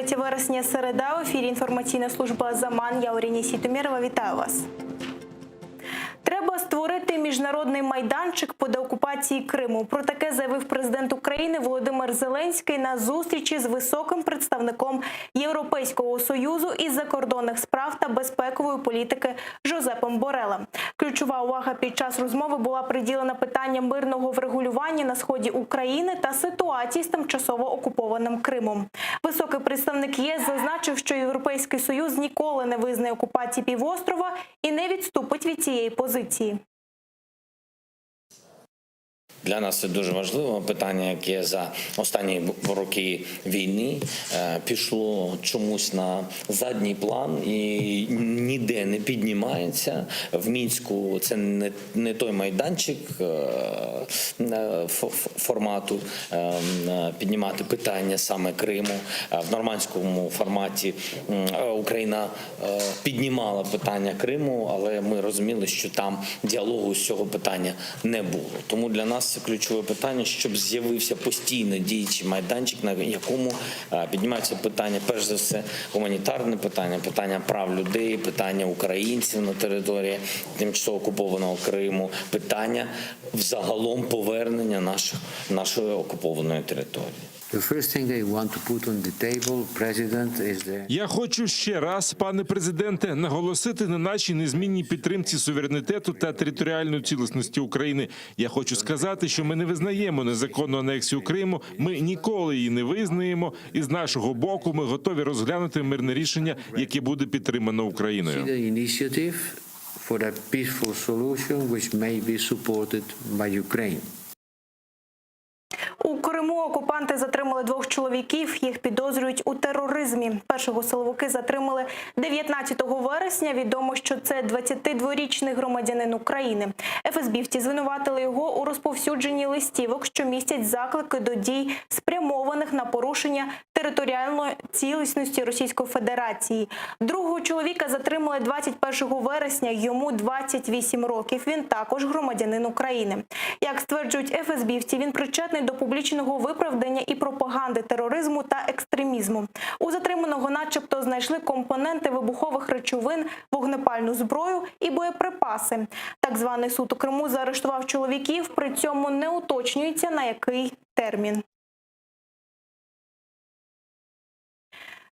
23 вересня, середа. В ефірі інформаційна служба «Заман». Я Оріні Сітомірова. Вітаю вас. Треба створити міжнародний майданчик по деокупації Криму. Про таке заявив президент України Володимир Зеленський на зустрічі з високим представником Європейського Союзу із закордонних справ та безпекової політики Жозепом Борелем. Ключова увага під час розмови була приділена питанням мирного врегулювання на сході України та ситуації з тимчасово окупованим Кримом. Високий представник ЄС зазначив, що Європейський Союз ніколи не визнає окупації півострова і не відступить від цієї позиції. Для нас це дуже важливе питання, яке за останні роки війни пішло чомусь на задній план і ніде не піднімається. В Мінську це не той майданчик формату піднімати питання саме Криму. В нормандському форматі Україна піднімала питання Криму, але ми розуміли, що там діалогу з цього питання не було. Тому для нас це ключове питання, щоб з'явився постійно діючий майданчик, на якому піднімаються питання, перш за все, гуманітарне питання, питання прав людей, питання українців на території тимчасово окупованого Криму, питання взагалом повернення нашої окупованої території. Я хочу ще раз, пане президенте, наголосити на нашій незмінній підтримці суверенітету та територіальної цілісності України. Я хочу сказати, що ми не визнаємо незаконну анексію Криму, ми ніколи її не визнаємо, і з нашого боку ми готові розглянути мирне рішення, яке буде підтримано Україною. У Криму окупанти затримали 2 чоловіків. Їх підозрюють у тероризмі. Першого силовики затримали 19 вересня. Відомо, що це 22-річний громадянин України. ФСБівці звинуватили його у розповсюдженні листівок, що містять заклики до дій, спрямованих на порушення територіальної цілісності Російської Федерації. Другого чоловіка затримали 21 вересня. Йому 28 років. Він також громадянин України. Як стверджують ФСБівці, він причетний до публічного виправдання і пропаганди тероризму та екстремізму. У затриманого начебто знайшли компоненти вибухових речовин, вогнепальну зброю і боєприпаси. Так званий суд у Криму заарештував чоловіків, при цьому не уточнюється, на який термін.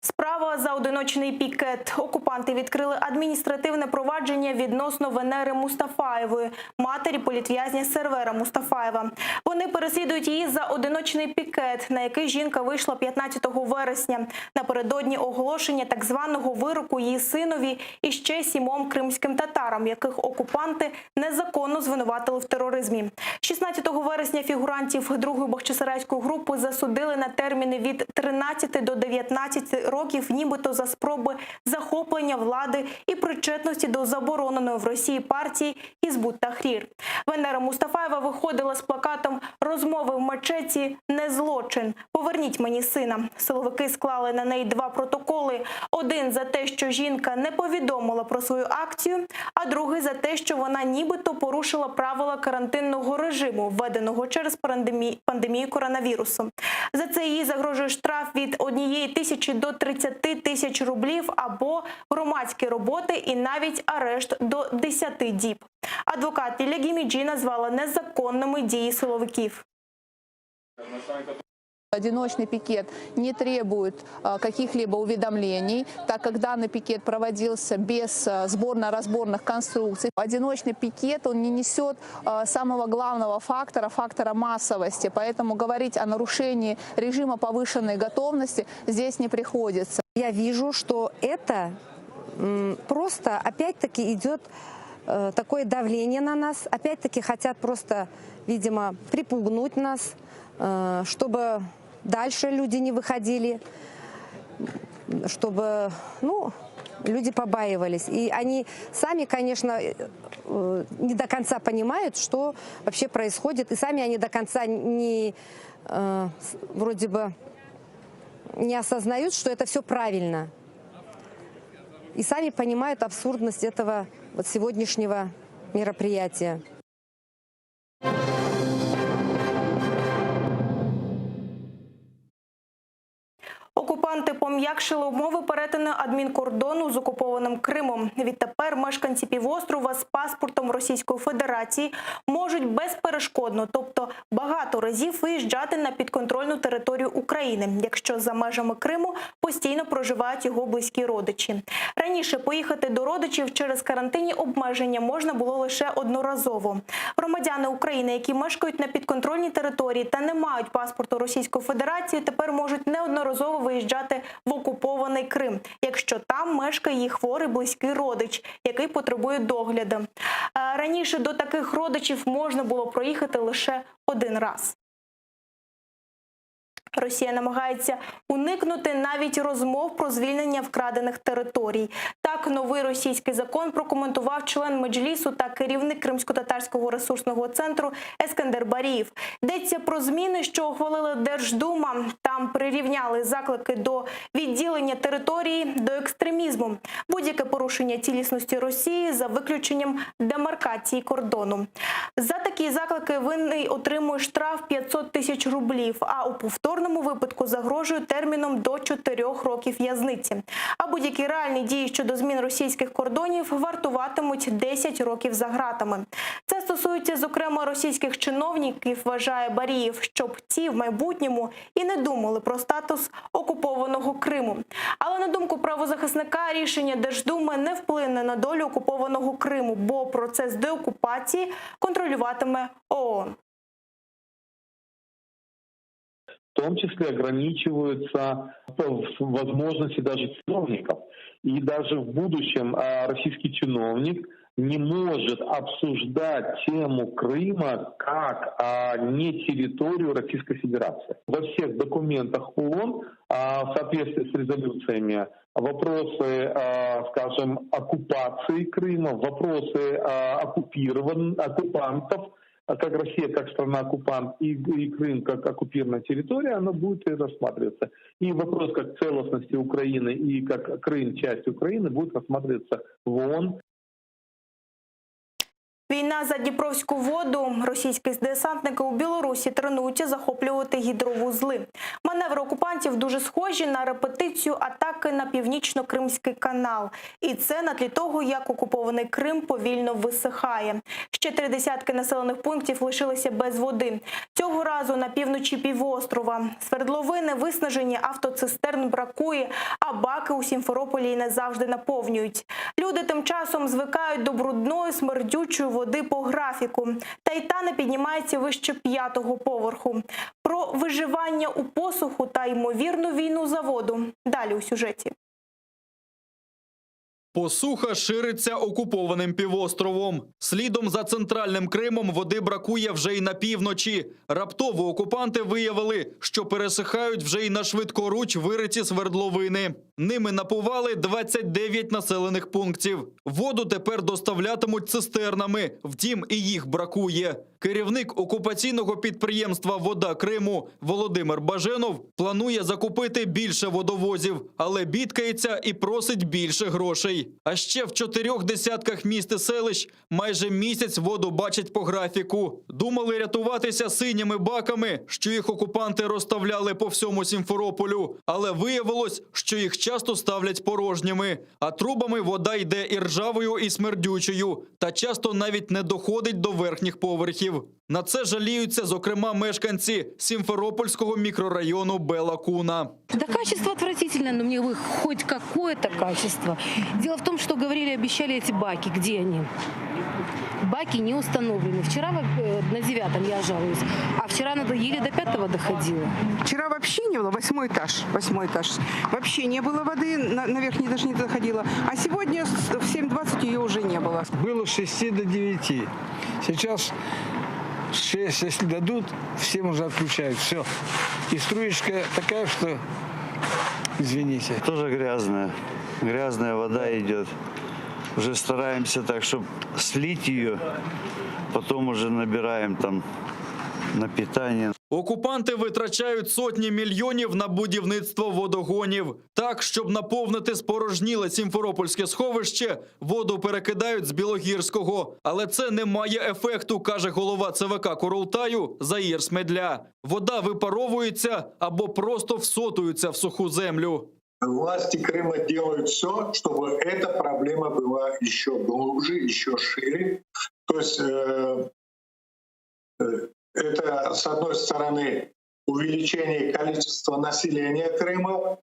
Справа за одиночний пікет. Окупанти відкрили адміністративне провадження відносно Венери Мустафаєвої, матері політв'язня Сервера Мустафаєва. Вони переслідують її за одиночний пікет, на який жінка вийшла 15 вересня. Напередодні оголошення так званого вироку її синові і ще 7 кримським татарам, яких окупанти незаконно звинуватили в тероризмі. 16 вересня фігурантів 2-ї Бахчисарайської групи засудили на терміни від 13 до 19 років, нібито за спроби захоплення влади і причетності до забороненої в Росії партії Гізбут Тахрір. Венера Мустафаєва виходила з плакатом «Розмови в мечеті – не злочин. Поверніть мені сина». Силовики склали на неї 2 протоколи. Один за те, що жінка не повідомила про свою акцію, а другий за те, що вона нібито порушила правила карантинного режиму, введеного через пандемію коронавірусу. За це їй загрожує штраф від 1 тисячі до 30 тисяч рублів або громадські роботи і навіть арешт до 10 діб. Адвокат Лілія Гіміджі назвала незаконними дії силовиків. Одиночный пикет не требует каких-либо уведомлений, так как данный пикет проводился без сборно-разборных конструкций. Одиночный пикет, он не несет самого главного фактора массовости, поэтому говорить о нарушении режима повышенной готовности здесь не приходится. Я вижу, что это просто опять-таки идет такое давление на нас, опять-таки хотят просто, видимо, припугнуть нас, чтобы дальше люди не выходили, чтобы, люди побаивались. И они сами, конечно, не до конца понимают, что вообще происходит, и сами они до конца не, вроде бы, не осознают, что это все правильно. И сами понимают абсурдность этого сегодняшнего мероприятия. Окупанти пом'якшили умови перетину адмінкордону з окупованим Кримом. Відтепер мешканці півострова з паспортом Російської Федерації можуть безперешкодно, тобто багато разів виїжджати на підконтрольну територію України, якщо за межами Криму постійно проживають його близькі родичі. Раніше поїхати до родичів через карантинні обмеження можна було лише одноразово. Громадяни України, які мешкають на підконтрольній території та не мають паспорту Російської Федерації, тепер можуть неодноразово виїжджати в окупований Крим, якщо там мешкає їх хворий близький родич, який потребує догляду. Раніше до таких родичів можна було проїхати лише один раз. Росія намагається уникнути навіть розмов про звільнення вкрадених територій. Так, новий російський закон прокоментував член Меджлісу та керівник Кримсько-татарського ресурсного центру Ескендер Барієв. Йдеться про зміни, що ухвалила Держдума. Там прирівняли заклики до відділення території до екстремізму. Будь-яке порушення цілісності Росії за виключенням демаркації кордону. За такі заклики винний отримує штраф 500 тисяч рублів, а у повторному випадку загрожує терміном до 4 років в'язниці. А будь-які реальні дії щодо змін російських кордонів вартуватимуть 10 років за ґратами. Це стосується, зокрема, російських чиновників, вважає Барієв, щоб ті в майбутньому і не думали про статус окупованого Криму. Але, на думку правозахисника, рішення Держдуми не вплине на долю окупованого Криму, бо процес деокупації контролюватиме ООН. В том числе ограничиваются возможности даже чиновников. И даже в будущем российский чиновник не может обсуждать тему Крыма как не территорию Российской Федерации. Во всех документах ООН в соответствии с резолюциями вопросы, скажем, оккупации Крыма, вопросы оккупантов, как Россия, как страна-оккупант, и Крым, как оккупированная территория, оно будет рассматриваться. И вопрос как целостности Украины и как Крым часть Украины будет рассматриваться в ООН. Війна за Дніпровську воду. Російські десантники у Білорусі тренуються захоплювати гідровузли. Маневри окупантів дуже схожі на репетицію атаки на Північно-Кримський канал. І це на тлі того, як окупований Крим повільно висихає. Ще 30 населених пунктів лишилися без води. Цього разу на півночі півострова. Свердловини виснажені, автоцистерн бракує, а баки у Сімферополі не завжди наповнюють. Люди тим часом звикають до брудної, смердючої води по графіку. Та й та не піднімається вище 5-го поверху. Про виживання у посуху та ймовірну війну за воду. Далі у сюжеті. Посуха шириться окупованим півостровом. Слідом за центральним Кримом води бракує вже й на півночі. Раптово окупанти виявили, що пересихають вже й на швидкоруч вириті свердловини. Ними напували 29 населених пунктів. Воду тепер доставлятимуть цистернами, втім і їх бракує. Керівник окупаційного підприємства «Вода Криму» Володимир Баженов планує закупити більше водовозів, але бідкається і просить більше грошей. А ще в 4 десятках міст і селищ майже місяць воду бачать по графіку. Думали рятуватися синіми баками, що їх окупанти розставляли по всьому Сімферополю, але виявилось, що їх часто ставлять порожніми, а трубами вода йде і ржавою, і смердючою, та часто навіть не доходить до верхніх поверхів. На це жаліються, зокрема, мешканці Сімферопольського мікрорайону Бела Куна. Да качество отвратительное, но мне бы хоть какое-то качество. Дело в том, что говорили, обещали эти баки. Где они? Баки не установлены. Вчера на 9-м я жалуюсь, а вчера еле до 5-го доходила. Вчера вообще не было, 8 этаж. Вообще не было воды, на верхний даже не доходило. А сегодня в 7:20 ее уже не было. Было с 6 до 9. Сейчас 6, если дадут, всем уже отключают. Все. И струечка такая, что, извините. Тоже грязная. Грязная вода идет. Уже стараемся так, чтобы слить ее, потом уже набираем там на питание. Окупанти витрачають сотні мільйонів на будівництво водогонів. Так, щоб наповнити спорожніле Сімферопольське сховище, воду перекидають з Білогірського. Але це не має ефекту, каже голова ЦВК Курултаю Заїр Смедля. Вода випаровується або просто всотується в суху землю. власти Крыма делают все, чтобы эта проблема была еще глубже, еще шире. То есть это, с одной стороны, увеличение количества населения Крыма,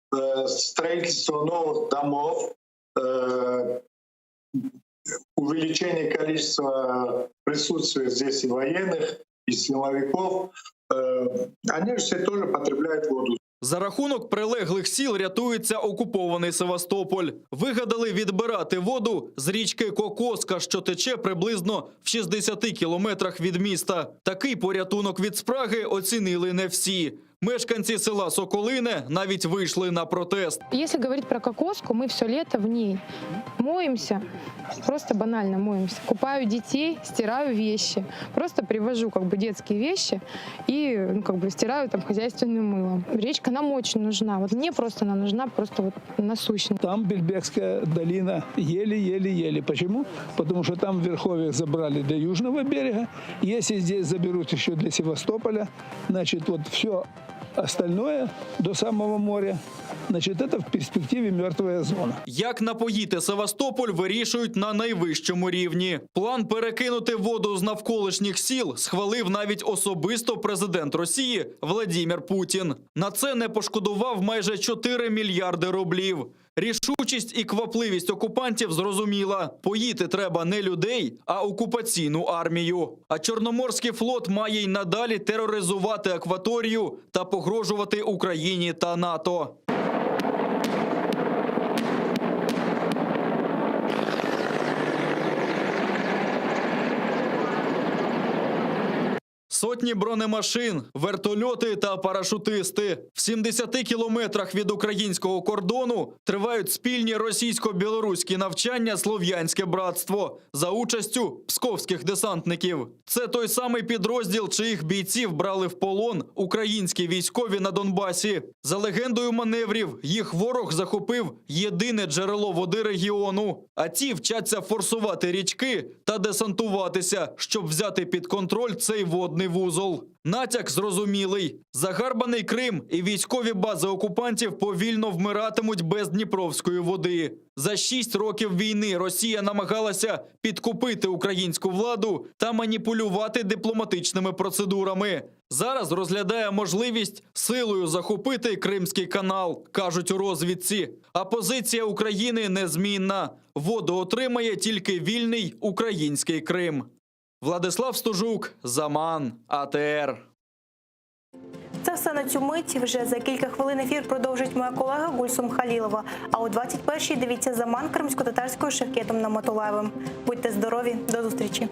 строительство новых домов, увеличение количества присутствия здесь и военных, и силовиков. Они же все тоже потребляют воду. За рахунок прилеглих сіл рятується окупований Севастополь. Вигадали відбирати воду з річки Кокоска, що тече приблизно в 60 кілометрах від міста. Такий порятунок від спраги оцінили не всі. Мешканці села Соколине навіть вийшли на протест. Если говорить про Кокоску, мы все лето в ней моемся, просто банально моемся. Купаю детей, стираю вещи. Просто привожу детские вещи и стираю там хозяйственным мылом. Речка нам очень нужна. Вот мне просто она нужна, просто насущно. Там Бельбекская долина еле-еле-еле. Почему? Потому что там в Верховьях забрали до южного берега. Если здесь заберут еще для Севастополя, значит, все остальное до самого моря, значит, это в перспективе мертвая зона. Як напоїти Севастополь, вирішують на найвищому рівні. План перекинути воду з навколишніх сіл схвалив навіть особисто президент Росії Владимир Путін. На це не пошкодував майже 4 мільярди рублів. Рішучість і квапливість окупантів зрозуміла. Поїти треба не людей, а окупаційну армію. А Чорноморський флот має й надалі тероризувати акваторію та погрожувати Україні та НАТО. Сотні бронемашин, вертольоти та парашутисти. В 70 кілометрах від українського кордону тривають спільні російсько-білоруські навчання «Слов'янське братство» за участю псковських десантників. Це той самий підрозділ, чиїх бійців брали в полон українські військові на Донбасі. За легендою маневрів, їх ворог захопив єдине джерело води регіону. А ті вчаться форсувати річки та десантуватися, щоб взяти під контроль цей водний вузол. Натяк зрозумілий. Загарбаний Крим і військові бази окупантів повільно вмиратимуть без дніпровської води. За 6 років війни Росія намагалася підкупити українську владу та маніпулювати дипломатичними процедурами. Зараз розглядає можливість силою захопити Кримський канал, кажуть у розвідці. А позиція України незмінна. Воду отримає тільки вільний український Крим. Владислав Стужук, Заман, АТР. Це все на цю мить. Вже за кілька хвилин ефір продовжить моя колега Гульсум Халілова. А о 21-й дивіться Заман кримсько-татарською Шевкетом Наматулаєвим. Будьте здорові, до зустрічі.